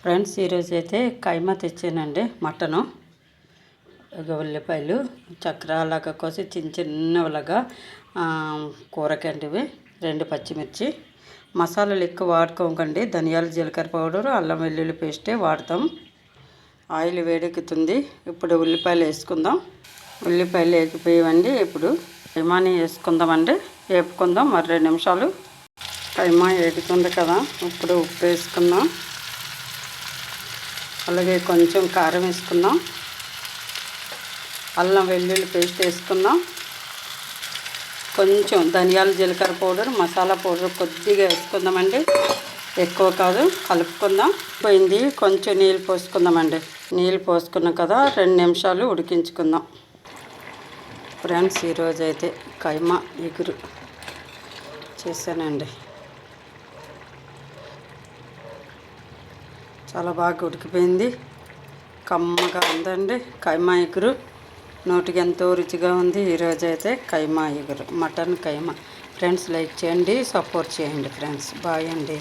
Friends ఈరోజు అయితే కైమా తెచ్చానండి. Mutton ఉల్లిపాయలు చక్రాలాగా కోసి చిన్న చిన్నలాగా కూరకండివి 2 పచ్చిమిర్చి మసాలాలు ఎక్కువ వాడుకోకండి. ధనియాల జీలకర్ర పౌడరు అల్లం వెల్లుల్లి పేస్టే వాడతాం. ఆయిల్ వేడెక్కుతుంది. ఇప్పుడు ఉల్లిపాయలు వేసుకుందాం. ఉల్లిపాయలు వేగిపోయావండి. ఇప్పుడు కైమాని వేసుకుందామండి. వేపుకుందాం మరి 2 నిమిషాలు. కైమా వేగుతుంది కదా, ఇప్పుడు ఉప్పు వేసుకుందాం. అలాగే కొంచెం కారం వేసుకుందాం. అల్లం వెల్లుల్లి పేస్ట్ వేసుకుందాం. కొంచెం ధనియాల జీలకర్ర పౌడర్ మసాలా పౌడర్ కొద్దిగా వేసుకుందామండి, ఎక్కువ కాదు. కలుపుకుందాం. పోయింది. కొంచెం నీళ్ళు పోసుకుందామండి. నీళ్ళు పోసుకున్నాం కదా, 2 నిమిషాలు ఉడికించుకుందాం. ఫ్రెండ్స్ ఈరోజు అయితే కైమా ఎగురు చేశానండి. చాలా బాగా ఉడికిపోయింది. కమ్మగా ఉందండి కైమా ఎగురు. నోటికి ఎంతో రుచిగా ఉంది. ఈరోజు అయితే కైమా ఎగురు, మటన్ కైమా. ఫ్రెండ్స్ లైక్ చేయండి, సపోర్ట్ చేయండి ఫ్రెండ్స్. బాయ్ అండి.